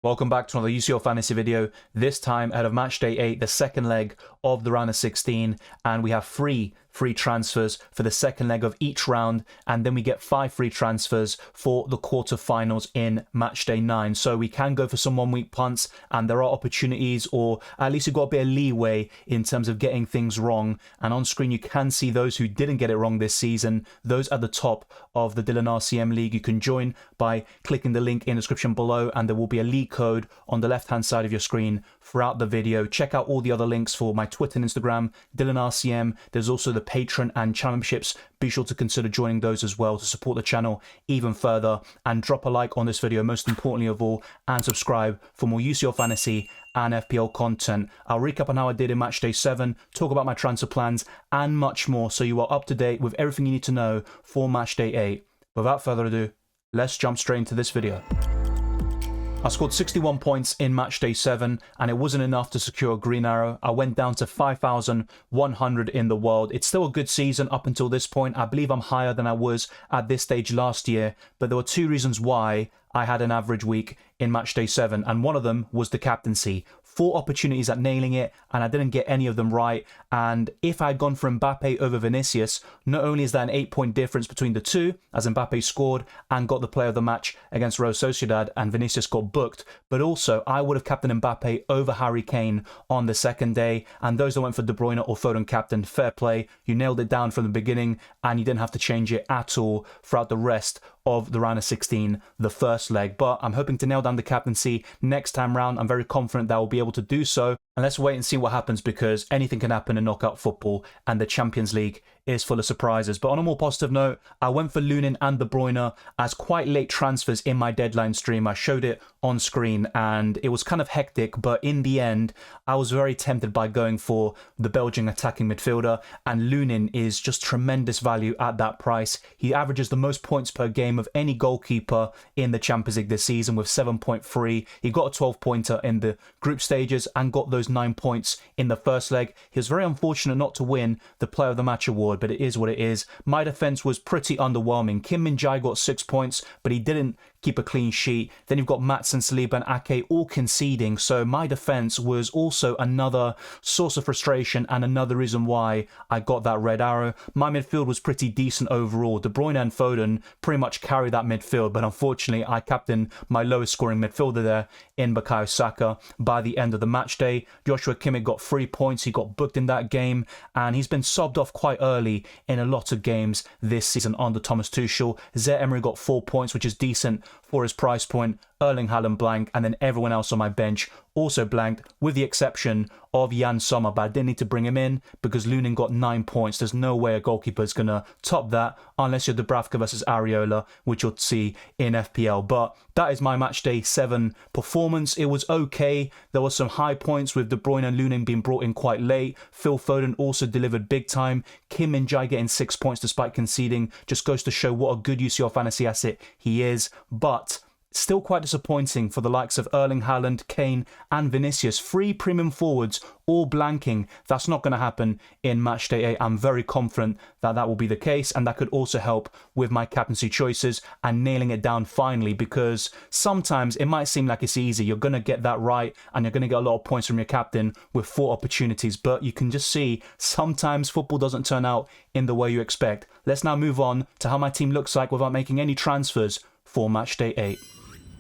Welcome back to another UCL Fantasy video, this time out of Matchday 8, the second leg of the round of 16, and we have three free transfers for the second leg of each round, and then we get 5 free transfers for the quarterfinals in Matchday 9. So we can go for some one-week punts, and there are opportunities, or at least you've got a bit of leeway in terms of getting things wrong. And on screen you can see those who didn't get it wrong this season, those at the top of the Dylan RCM League. You can join by clicking the link in the description below, and there will be a league code on the left hand side of your screen throughout the video. Check out all the other links for my Twitter and Instagram, Dylan RCM. There's also the Patreon and channel memberships. Be sure to consider joining those as well to support the channel even further, and drop a like on this video, most importantly of all, and subscribe for more UCL Fantasy and FPL content. I'll recap on how I did in Matchday 7, talk about my transfer plans, and much more, so you are up to date with everything you need to know for Matchday 8. Without further ado, let's jump straight into this video. I scored 61 points in Matchday 7, and it wasn't enough to secure a green arrow. I went down to 5,100 in the world. It's still a good season up until this point. I believe I'm higher than I was at this stage last year, but there were 2 reasons why I had an average week in Matchday 7, and one of them was the captaincy. 4 opportunities at nailing it, and I didn't get any of them right. And if I had gone for Mbappe over Vinicius, not only is that an 8-point difference between the two, as Mbappe scored and got the player of the match against Real Sociedad and Vinicius got booked, but also I would have captained Mbappe over Harry Kane on the second day. And those that went for De Bruyne or Foden captain, fair play. You nailed it down from the beginning, and you didn't have to change it at all throughout the rest of the round of 16, the first leg. But I'm hoping to nail down the captaincy next time round. I'm very confident that I will be able to do so. And let's wait and see what happens, because anything can happen in knockout football, and the Champions League is full of surprises. But on a more positive note, I went for Lunin and De Bruyne as quite late transfers in my deadline stream. I showed it on screen and it was kind of hectic, but in the end I was very tempted by going for the Belgian attacking midfielder, and Lunin is just tremendous value at that price. He averages the most points per game of any goalkeeper in the Champions League this season with 7.3. He got a 12-pointer in the group stages and got those 9 points in the first leg. He was very unfortunate not to win the Player of the Match award, but it is what it is. My defense was pretty underwhelming. Kim Min-jae got 6 points, but he didn't keep a clean sheet. Then you've got Mats and Saliba and Ake all conceding, so my defense was also another source of frustration and another reason why I got that red arrow. My midfield was pretty decent overall. De Bruyne and Foden pretty much carried that midfield, but unfortunately I captained my lowest scoring midfielder there in Bukayo Saka by the end of the match day. Joshua Kimmich got 3 points. He got booked in that game, and he's been subbed off quite early in a lot of games this season under Thomas Tuchel. Zaire Emery got 4 points, which is decent for his price point. Erling Haaland blank, and then everyone else on my bench also blanked, with the exception of Jan Sommer, but I didn't need to bring him in because Lunin got 9 points. There's no way a goalkeeper is going to top that unless you're Dubravka versus Areola, which you'll see in FPL. But that is my Matchday 7 performance. It was okay. There were some high points with De Bruyne and Lunin being brought in quite late. Phil Foden also delivered big time. Kim Min-jae getting 6 points despite conceding just goes to show what a good UCL fantasy asset he is. But still quite disappointing for the likes of Erling Haaland, Kane and Vinicius. 3 premium forwards all blanking. That's not going to happen in Matchday 8. I'm very confident that that will be the case, and that could also help with my captaincy choices and nailing it down finally, because sometimes it might seem like it's easy. You're going to get that right and you're going to get a lot of points from your captain with 4 opportunities, but you can just see sometimes football doesn't turn out in the way you expect. Let's now move on to how my team looks like without making any transfers for Matchday 8.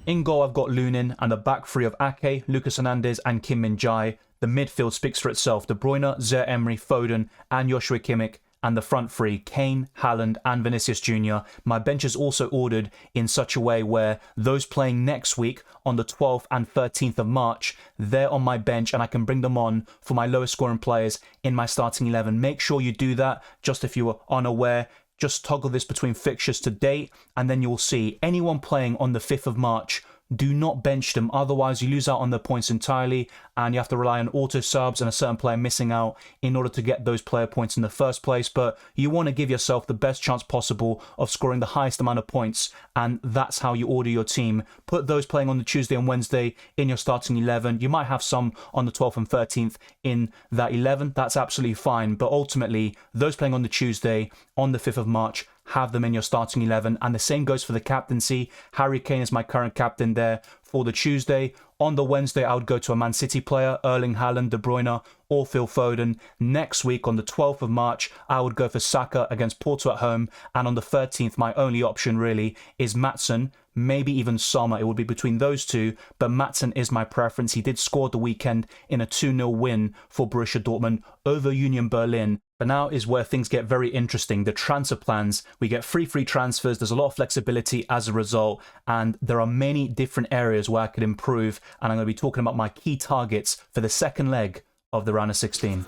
In goal, I've got Lunin, and the back 3 of Ake, Lucas Hernandez and Kim Min-jae. The midfield speaks for itself. De Bruyne, Zaire Emery, Foden and Joshua Kimmich. And the front 3, Kane, Haaland and Vinicius Jr. My bench is also ordered in such a way where those playing next week on the 12th and 13th of March, they're on my bench and I can bring them on for my lowest scoring players in my starting 11. Make sure you do that, just if you were unaware. Just toggle this between fixtures to date, and then you'll see anyone playing on the 5th of March, do not bench them, otherwise you lose out on the points entirely and you have to rely on auto subs and a certain player missing out in order to get those player points in the first place. But you want to give yourself the best chance possible of scoring the highest amount of points, and that's how you order your team. Put those playing on the Tuesday and Wednesday in your starting 11. You might have some on the 12th and 13th in that 11. That's absolutely fine, but ultimately those playing on the Tuesday on the 5th of March, have them in your starting 11. And the same goes for the captaincy. Harry Kane is my current captain there for the Tuesday. On the Wednesday, I would go to a Man City player, Erling Haaland, De Bruyne, or Phil Foden. Next week, on the 12th of March, I would go for Saka against Porto at home. And on the 13th, my only option really is Maatsen, maybe even Sommer. It would be between those two, but Maatsen is my preference. He did score the weekend in a 2-0 win for Borussia Dortmund over Union Berlin. But now is where things get very interesting. The transfer plans. We get free transfers. There's a lot of flexibility as a result. And there are many different areas where I could improve. And I'm going to be talking about my key targets for the second leg of the round of 16.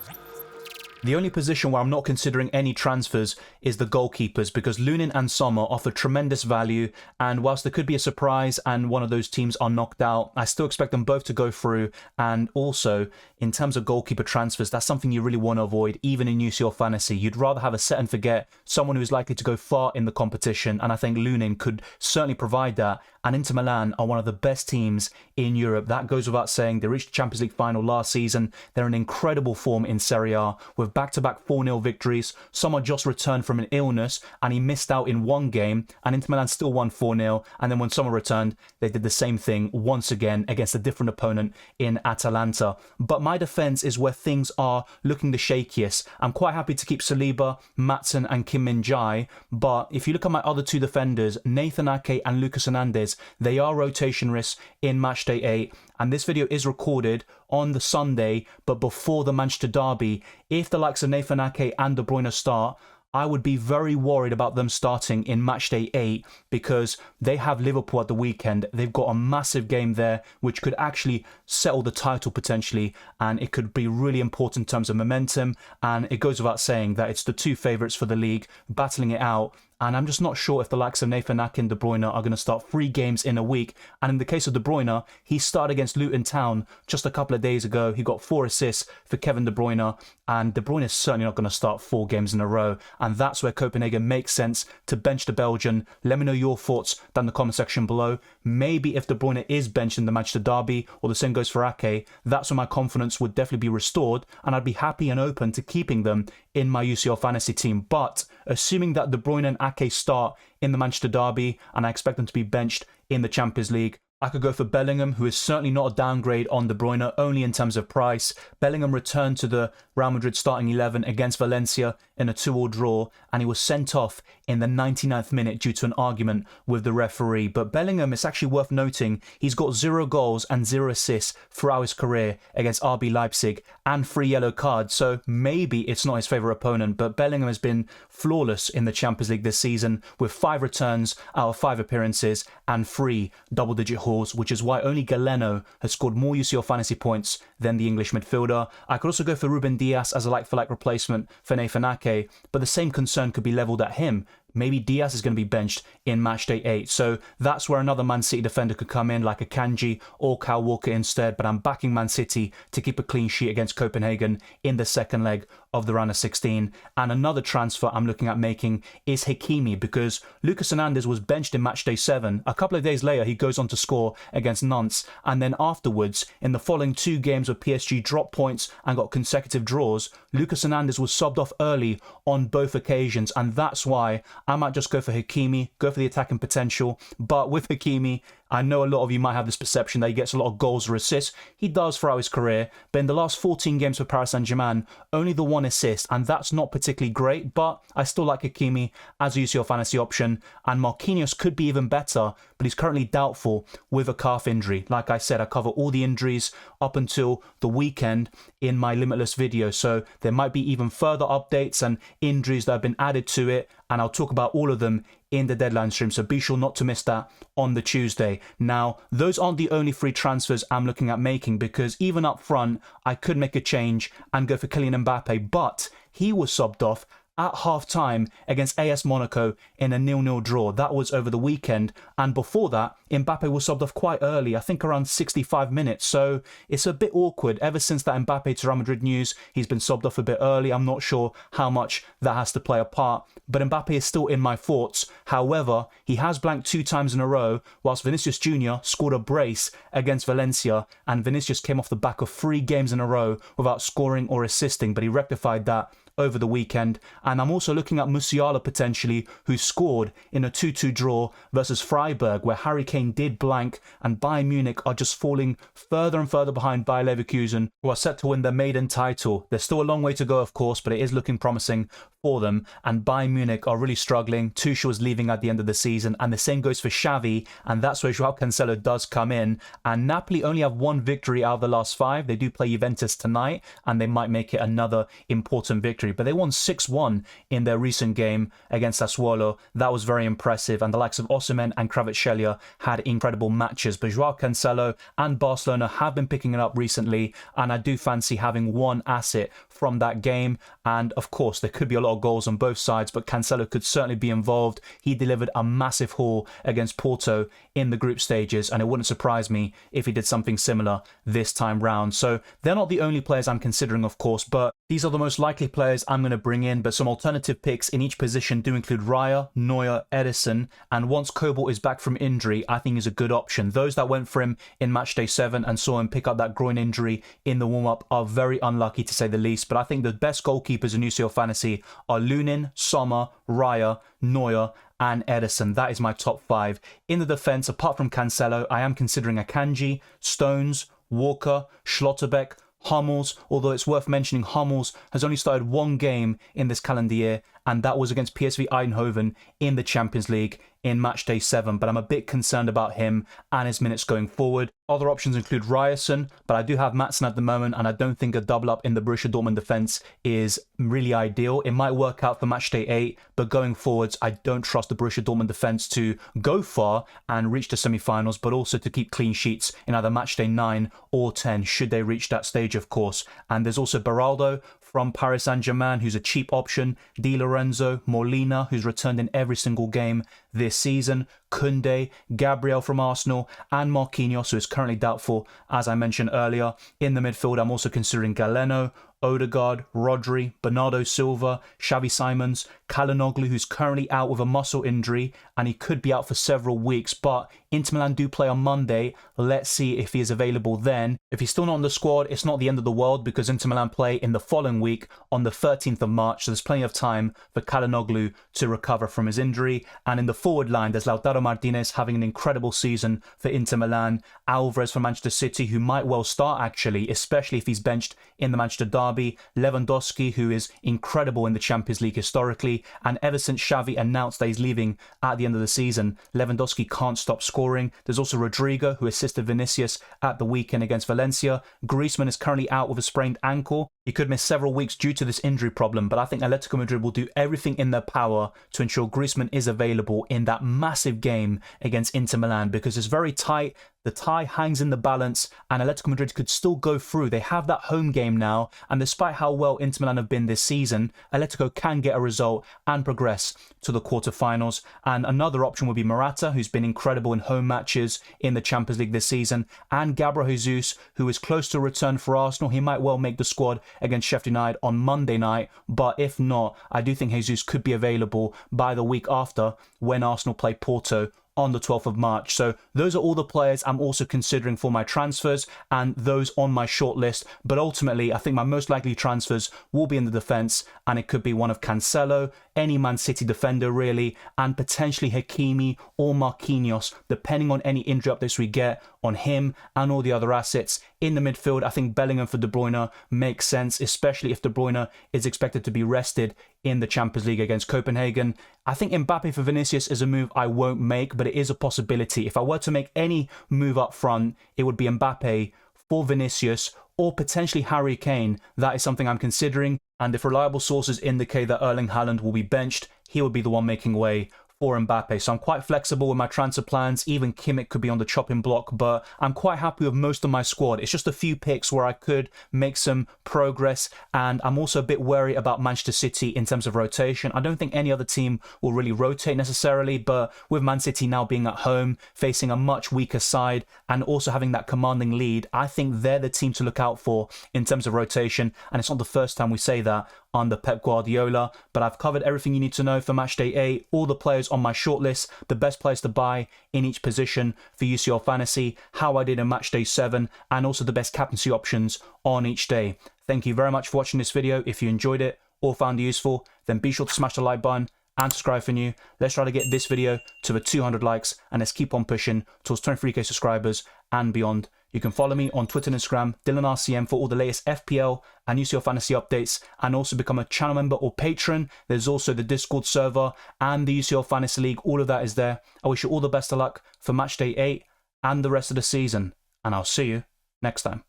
The only position where I'm not considering any transfers is the goalkeepers, because Lunin and Sommer offer tremendous value, and whilst there could be a surprise and one of those teams are knocked out, I still expect them both to go through. And also, in terms of goalkeeper transfers, that's something you really want to avoid, even in UCL Fantasy. You'd rather have a set and forget, someone who's likely to go far in the competition, and I think Lunin could certainly provide that. And Inter Milan are one of the best teams in Europe. That goes without saying. They reached the Champions League final last season. They're in incredible form in Serie A with back-to-back 4-0 victories. Sommer just returned from an illness and he missed out in one game, and Inter Milan still won 4-0. And then when Sommer returned, they did the same thing once again against a different opponent in Atalanta. But my defence is where things are looking the shakiest. I'm quite happy to keep Saliba, Maatsen and Kim Min-jae, but if you look at my other two defenders, Nathan Ake and Lucas Hernandez, they are rotation risks in Matchday 8, and this video is recorded on the Sunday, but before the Manchester derby. If the likes of Nathan Ake and De Bruyne start, I would be very worried about them starting in Matchday 8 because they have Liverpool at the weekend. They've got a massive game there, which could actually settle the title potentially, and it could be really important in terms of momentum. And it goes without saying that it's the two favourites for the league battling it out. And I'm just not sure if the likes of Nathan Ake and De Bruyne are going to start 3 games in a week. And in the case of De Bruyne, he started against Luton Town just a couple of days ago. He got 4 assists for Kevin De Bruyne. And De Bruyne is certainly not going to start 4 games in a row. And that's where Copenhagen makes sense to bench the Belgian. Let me know your thoughts down in the comment section below. Maybe if De Bruyne is benched in the Manchester derby, or the same goes for Ake, that's when my confidence would definitely be restored. And I'd be happy and open to keeping them in my UCL Fantasy team. But assuming that De Bruyne and Ake start in the Manchester derby, and I expect them to be benched in the Champions League, I could go for Bellingham, who is certainly not a downgrade on De Bruyne, only in terms of price. Bellingham returned to the Real Madrid starting 11 against Valencia in a 2-2 draw, and he was sent off in the 99th minute due to an argument with the referee. But Bellingham, it's actually worth noting, he's got 0 goals and 0 assists throughout his career against RB Leipzig and 3 yellow cards, so maybe it's not his favourite opponent, but Bellingham has been flawless in the Champions League this season with 5 returns out of 5 appearances and 3 double-digit hauls, which is why only Galeno has scored more UCL Fantasy points than the English midfielder. I could also go for Ruben Dias as a like-for-like replacement for Nathan Ake, but the same concern could be levelled at him. Maybe Diaz is going to be benched in Matchday 8. So that's where another Man City defender could come in, like a Kanji or Kyle Walker instead. But I'm backing Man City to keep a clean sheet against Copenhagen in the second leg of the round of 16. And another transfer I'm looking at making is Hakimi, because Lucas Hernandez was benched in Matchday 7. A couple of days later, he goes on to score against Nantes. And then afterwards, in the following 2 games where PSG dropped points and got consecutive draws, Lucas Hernandez was subbed off early on both occasions. And that's why I might just go for Hakimi, go for the attacking potential. But with Hakimi, I know a lot of you might have this perception that he gets a lot of goals or assists. He does throughout his career, but in the last 14 games for Paris Saint-Germain, only the 1 assist, and that's not particularly great, but I still like Hakimi as a UCL Fantasy option, and Marquinhos could be even better, but he's currently doubtful with a calf injury. Like I said, I cover all the injuries up until the weekend in my Limitless video, so there might be even further updates and injuries that have been added to it, and I'll talk about all of them in the deadline stream, so be sure not to miss that on the Tuesday. Now, those aren't the only 3 transfers I'm looking at making, because even up front, I could make a change and go for Kylian Mbappe, but he was subbed off at half-time against AS Monaco in a 0-0 draw. That was over the weekend. And before that, Mbappe was subbed off quite early, I think around 65 minutes. So it's a bit awkward. Ever since that Mbappe to Real Madrid news, he's been subbed off a bit early. I'm not sure how much that has to play a part. But Mbappe is still in my thoughts. However, he has blanked 2 times in a row, whilst Vinicius Jr. scored a brace against Valencia. And Vinicius came off the back of 3 games in a row without scoring or assisting, but he rectified that over the weekend. And I'm also looking at Musiala potentially, who scored in a 2-2 draw versus Freiburg, where Harry Kane did blank, and Bayern Munich are just falling further and further behind Bayer Leverkusen, who are set to win their maiden title. There's still a long way to go, of course, but it is looking promising for them. And Bayern Munich are really struggling. Tuchel is leaving at the end of the season, and the same goes for Xavi, and that's where Joao Cancelo does come in. And Napoli only have one victory out of the last 5. They do play Juventus tonight, and they might make it another important victory. But they won 6-1 in their recent game against Sassuolo. That was very impressive, and the likes of Osimhen and Kvaratskhelia had incredible matches. But Joao Cancelo and Barcelona have been picking it up recently, and I do fancy having one asset from that game. And of course, there could be a lot of goals on both sides, but Cancelo could certainly be involved. He delivered a massive haul against Porto in the group stages, and it wouldn't surprise me if he did something similar this time round. So they're not the only players I'm considering, of course, but these are the most likely players I'm going to bring in. But some alternative picks in each position do include Raya, Neuer, Ederson, and once Kobel is back from injury, I think is a good option. Those that went for him in Matchday 7 and saw him pick up that groin injury in the warm-up are very unlucky, to say the least. But I think the best goalkeepers in UCL Fantasy are Lunin, Sommer, Raya, Neuer, and Ederson. That is my top 5. In the defence, apart from Cancelo, I am considering Akanji, Stones, Walker, Schlotterbeck, Hummels, although it's worth mentioning Hummels has only started one game in this calendar year, and that was against PSV Eindhoven in the Champions League in Matchday 7, but I'm a bit concerned about him and his minutes going forward. Other options include Ryerson, but I do have Maatsen at the moment, and I don't think a double up in the Borussia Dortmund defence is really ideal. It might work out for Matchday 8, but going forwards, I don't trust the Borussia Dortmund defence to go far and reach the semi-finals, but also to keep clean sheets in either Matchday 9 or 10, should they reach that stage, of course. And there's also Beraldo from Paris Saint-Germain, who's a cheap option, Di Lorenzo, Molina, who's returned in every single game this season, Koundé, Gabriel from Arsenal, and Marquinhos, who is currently doubtful, as I mentioned earlier. In the midfield, I'm also considering Galeno, Odegaard, Rodri, Bernardo Silva, Xavi Simons, Calhanoglu, who's currently out with a muscle injury, and he could be out for several weeks, but Inter Milan do play on Monday. Let's see if he is available then. If he's still not on the squad, it's not the end of the world, because Inter Milan play in the following week on the 13th of March, so there's plenty of time for Calhanoglu to recover from his injury. And in the forward line, there's Lautaro Martinez having an incredible season for Inter Milan, Alvarez for Manchester City, who might well start actually, especially if he's benched in the Manchester derby, Lewandowski, who is incredible in the Champions League historically, and ever since Xavi announced that he's leaving at the end of the season, Lewandowski can't stop scoring. There's also Rodrigo, who assisted Vinicius at the weekend against Valencia. Griezmann is currently out with a sprained ankle. He could miss several weeks due to this injury problem, but I think Atletico Madrid will do everything in their power to ensure Griezmann is available in that massive game against Inter Milan, because it's very tight. The tie hangs in the balance, and Atletico Madrid could still go through. They have that home game now, and despite how well Inter Milan have been this season, Atletico can get a result and progress to the quarterfinals. And another option would be Morata, who's been incredible in home matches in the Champions League this season, and Gabriel Jesus, who is close to a return for Arsenal. He might well make the squad against Sheffield United on Monday night, but if not, I do think Jesus could be available by the week after, when Arsenal play Porto on the 12th of March. So those are all the players I'm also considering for my transfers, and those on my short list. But ultimately, I think my most likely transfers will be in the defence, and it could be one of Cancelo, any Man City defender really, and potentially Hakimi or Marquinhos, depending on any injury updates we get on him and all the other assets. In the midfield, I think Bellingham for De Bruyne makes sense, especially if De Bruyne is expected to be rested in the Champions League against Copenhagen. I think Mbappe for Vinicius is a move I won't make, but it is a possibility. If I were to make any move up front, it would be Mbappe for Vinicius, or potentially Harry Kane. That is something I'm considering. And if reliable sources indicate that Erling Haaland will be benched, he would be the one making way for Mbappe. So I'm quite flexible with my transfer plans. Even Kimmich could be on the chopping block, but I'm quite happy with most of my squad. It's just a few picks where I could make some progress, and I'm also a bit wary about Manchester City in terms of rotation. I don't think any other team will really rotate necessarily, but with Man City now being at home, facing a much weaker side, and also having that commanding lead, I think they're the team to look out for in terms of rotation, and it's not the first time we say that under Pep Guardiola. But I've covered everything you need to know for Matchday 8, all the players on my shortlist, the best players to buy in each position for UCL Fantasy, how I did in Matchday 7, and also the best captaincy options on each day. Thank you very much for watching this video. If you enjoyed it, or found useful, then be sure to smash the like button and subscribe for new. Let's try to get this video to the 200 likes, and let's keep on pushing towards 23k subscribers and beyond. You can follow me on Twitter and Instagram, DylanRCM, for all the latest FPL and UCL Fantasy updates, and also become a channel member or patron. There's also the Discord server and the UCL Fantasy League. All of that is there. I wish you all the best of luck for Matchday 8 and the rest of the season, and I'll see you next time.